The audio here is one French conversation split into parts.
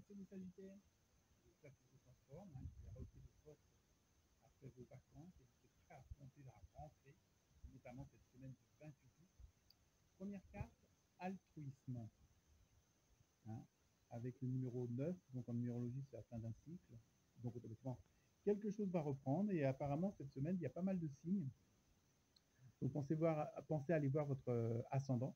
c'est les Sagittaires. Ça qui se transforme, hein, qui a repris de force après vos vacances et qui est prêt à affronter la rentrée, notamment cette semaine du 28 août. Première carte, altruisme. Hein, avec le numéro 9, donc en numérologie, c'est la fin d'un cycle. Donc automatiquement, quelque chose va reprendre et apparemment, cette semaine, il y a pas mal de signes. Donc pensez à aller voir votre ascendant.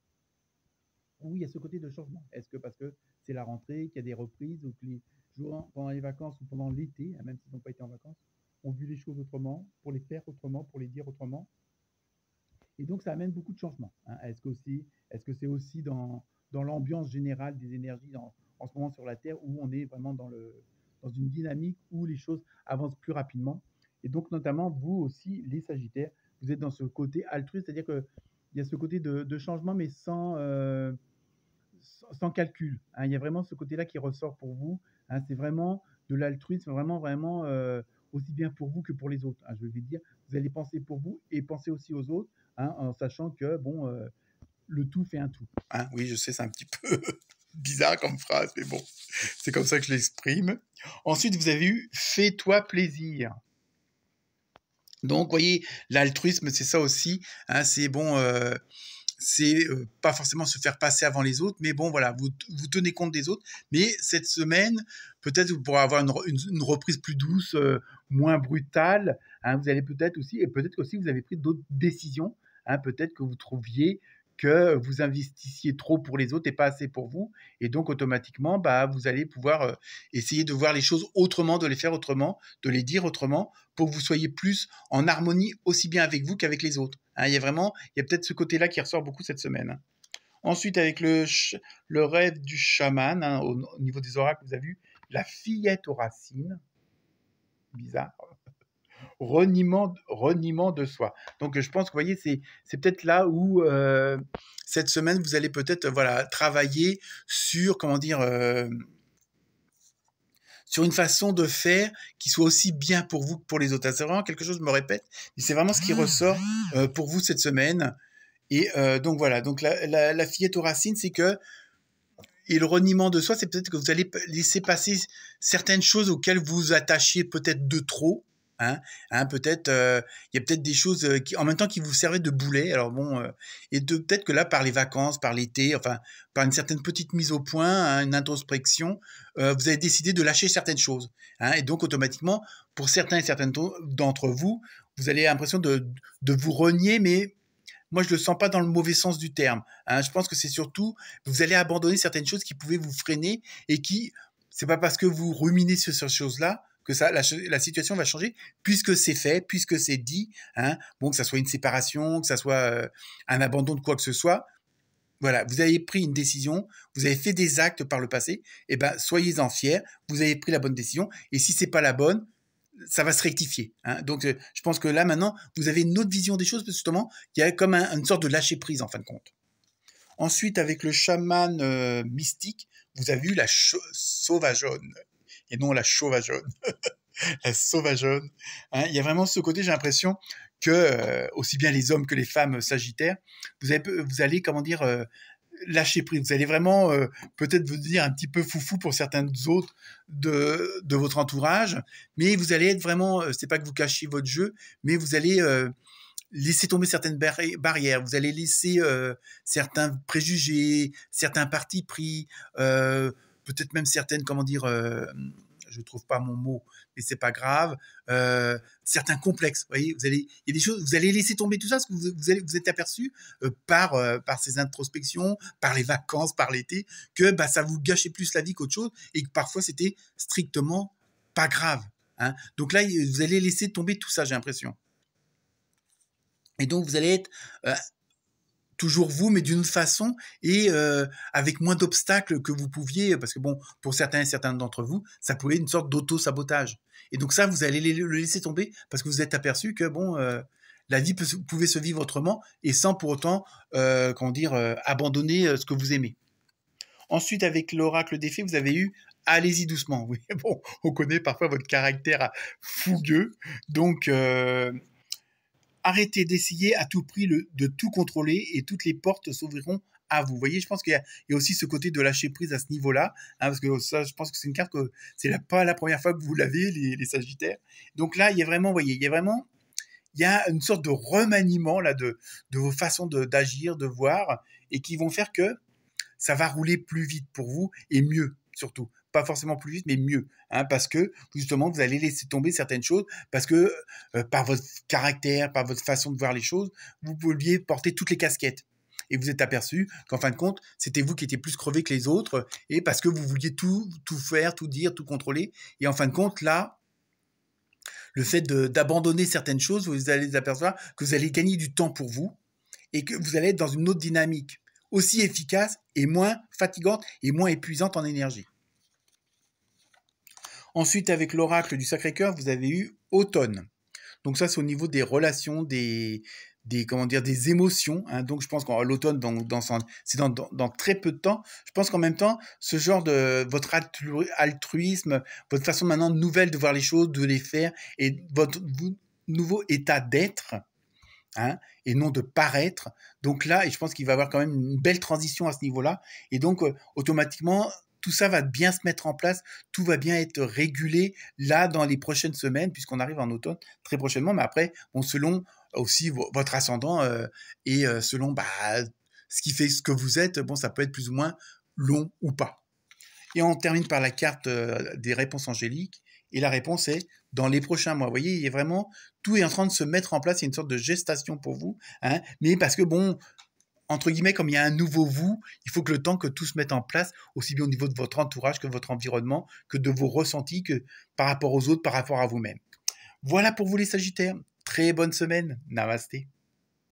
Oui, il y a ce côté de changement. Est-ce que parce que c'est la rentrée, qu'il y a des reprises, ou que les jours pendant les vacances ou pendant l'été, même s'ils n'ont pas été en vacances, ont vu les choses autrement, pour les faire autrement, pour les dire autrement. Et donc, ça amène beaucoup de changements. Hein. Est-ce que c'est aussi dans l'ambiance générale des énergies en ce moment sur la Terre, où on est vraiment dans une dynamique où les choses avancent plus rapidement. Et donc, notamment, vous aussi, les Sagittaires, vous êtes dans ce côté altruiste, c'est-à-dire qu'il y a ce côté de changement, mais sans calcul. Hein. Il y a vraiment ce côté-là qui ressort pour vous. Hein. C'est vraiment de l'altruisme, vraiment, vraiment, aussi bien pour vous que pour les autres. Hein. Je vais dire, vous allez penser pour vous et penser aussi aux autres, hein, en sachant que, bon, le tout fait un tout. Hein. Oui, je sais, c'est un petit peu bizarre comme phrase, mais bon, c'est comme ça que je l'exprime. Ensuite, vous avez eu « Fais-toi plaisir ». Donc, vous voyez, l'altruisme, c'est ça aussi. Hein, c'est bon, c'est pas forcément se faire passer avant les autres, mais bon, voilà, vous tenez compte des autres. Mais cette semaine, peut-être vous pourrez avoir une reprise plus douce, moins brutale. Hein, vous allez peut-être aussi, et peut-être aussi vous avez pris d'autres décisions. Hein, peut-être que vous trouviez que vous investissiez trop pour les autres et pas assez pour vous. Et donc, automatiquement, bah, vous allez pouvoir essayer de voir les choses autrement, de les faire autrement, de les dire autrement, pour que vous soyez plus en harmonie aussi bien avec vous qu'avec les autres. Hein, il y a peut-être ce côté-là qui ressort beaucoup cette semaine. Hein. Ensuite, avec le rêve du chaman, hein, au niveau des oracles, vous avez vu la fillette aux racines. Bizarre. Reniement de soi. Donc, je pense que, vous voyez, c'est peut-être là où, cette semaine, vous allez peut-être voilà, travailler sur, comment dire, sur une façon de faire qui soit aussi bien pour vous que pour les autres. C'est vraiment quelque chose, je me répète, mais c'est vraiment ce qui ressort pour vous cette semaine. Et donc voilà, donc la fillette aux racines, c'est que, et le reniement de soi, c'est peut-être que vous allez laisser passer certaines choses auxquelles vous vous attachiez peut-être de trop. Hein, peut-être, il y a peut-être des choses qui, en même temps, qui vous servaient de boulet. Alors bon, et peut-être que là, par les vacances, par l'été, enfin, par une certaine petite mise au point, hein, une introspection, vous avez décidé de lâcher certaines choses. Hein, et donc, automatiquement, pour certains et certaines d'entre vous, vous avez l'impression de vous renier, mais moi, je le sens pas dans le mauvais sens du terme. Hein. Je pense que c'est surtout, vous allez abandonner certaines choses qui pouvaient vous freiner et qui, c'est pas parce que vous ruminez sur ces choses-là que la situation va changer, puisque c'est fait, puisque c'est dit. Hein. Bon, que ça soit une séparation, que ça soit un abandon de quoi que ce soit. Voilà, vous avez pris une décision, vous avez fait des actes par le passé, et ben soyez-en fiers, vous avez pris la bonne décision, et si c'est pas la bonne, ça va se rectifier. Hein. Donc, je pense que là, maintenant, vous avez une autre vision des choses, parce que justement, il y a comme une sorte de lâcher-prise, en fin de compte. Ensuite, avec le chaman mystique, vous avez eu la sauvageonne, et non la chauvageonne. La sauvageonne. Hein. Il y a vraiment ce côté, j'ai l'impression, que aussi bien les hommes que les femmes sagittaires, vous allez, comment dire, lâcher prise. Vous allez vraiment peut-être vous dire un petit peu foufou pour certains autres de votre entourage, mais vous allez être vraiment, c'est pas que vous cachiez votre jeu, mais vous allez laisser tomber certaines barrières, vous allez laisser certains préjugés, certains partis pris, peut-être même certaines, comment dire, je trouve pas mon mot, mais c'est pas grave. Certains complexes, vous voyez, il y a des choses, vous allez laisser tomber tout ça, parce que vous êtes aperçu par ces introspections, par les vacances, par l'été, que bah, ça vous gâchait plus la vie qu'autre chose, et que parfois c'était strictement pas grave. Hein. Donc là, vous allez laisser tomber tout ça, j'ai l'impression. Et donc vous allez être toujours vous, mais d'une autre façon et avec moins d'obstacles que vous pouviez, parce que bon, pour certains et certaines d'entre vous, ça pouvait être une sorte d'auto-sabotage. Et donc ça, vous allez le laisser tomber parce que vous êtes aperçu que bon, la vie pouvait se vivre autrement et sans pour autant, comment dire, abandonner ce que vous aimez. Ensuite, avec l'oracle des fées, vous avez eu allez-y doucement. Oui, bon, on connaît parfois votre caractère fougueux, donc arrêtez d'essayer à tout prix de tout contrôler et toutes les portes s'ouvriront à vous. Vous voyez, je pense il y a aussi ce côté de lâcher prise à ce niveau-là, hein, parce que ça, je pense que c'est une carte que c'est pas la première fois que vous l'avez, les Sagittaires. Donc là, il y a vraiment, vous voyez, il y a une sorte de remaniement là de vos façons d'agir, de voir, et qui vont faire que ça va rouler plus vite pour vous et mieux surtout. Pas forcément plus vite, mais mieux, hein, parce que justement vous allez laisser tomber certaines choses, parce que par votre caractère, par votre façon de voir les choses, vous pouviez porter toutes les casquettes. Et vous êtes aperçu qu'en fin de compte, c'était vous qui étiez plus crevé que les autres, et parce que vous vouliez tout faire, tout dire, tout contrôler. Et en fin de compte, là, le fait d'abandonner certaines choses, vous allez apercevoir que vous allez gagner du temps pour vous et que vous allez être dans une autre dynamique, aussi efficace et moins fatigante et moins épuisante en énergie. Ensuite, avec l'oracle du Sacré-Cœur, vous avez eu automne. Donc ça, c'est au niveau des relations, comment dire, des émotions, hein. Donc je pense qu'en l'automne, c'est dans très peu de temps. Je pense qu'en même temps, ce genre de votre altruisme, votre façon maintenant nouvelle de voir les choses, de les faire, et votre nouveau état d'être, hein, et non de paraître. Donc là, et je pense qu'il va y avoir quand même une belle transition à ce niveau-là. Et donc, automatiquement, tout ça va bien se mettre en place, tout va bien être régulé là dans les prochaines semaines, puisqu'on arrive en automne très prochainement. Mais après, bon, selon aussi votre ascendant et selon ce qui fait ce que vous êtes, bon, ça peut être plus ou moins long ou pas. Et on termine par la carte des réponses angéliques. Et la réponse est dans les prochains mois. Vous voyez, il y a vraiment, tout est en train de se mettre en place. Il y a une sorte de gestation pour vous, hein, mais parce que bon, entre guillemets, comme il y a un nouveau vous, il faut que le temps que tout se mette en place, aussi bien au niveau de votre entourage que de votre environnement, que de vos ressentis, que par rapport aux autres, par rapport à vous-même. Voilà pour vous les Sagittaires. Très bonne semaine. Namasté.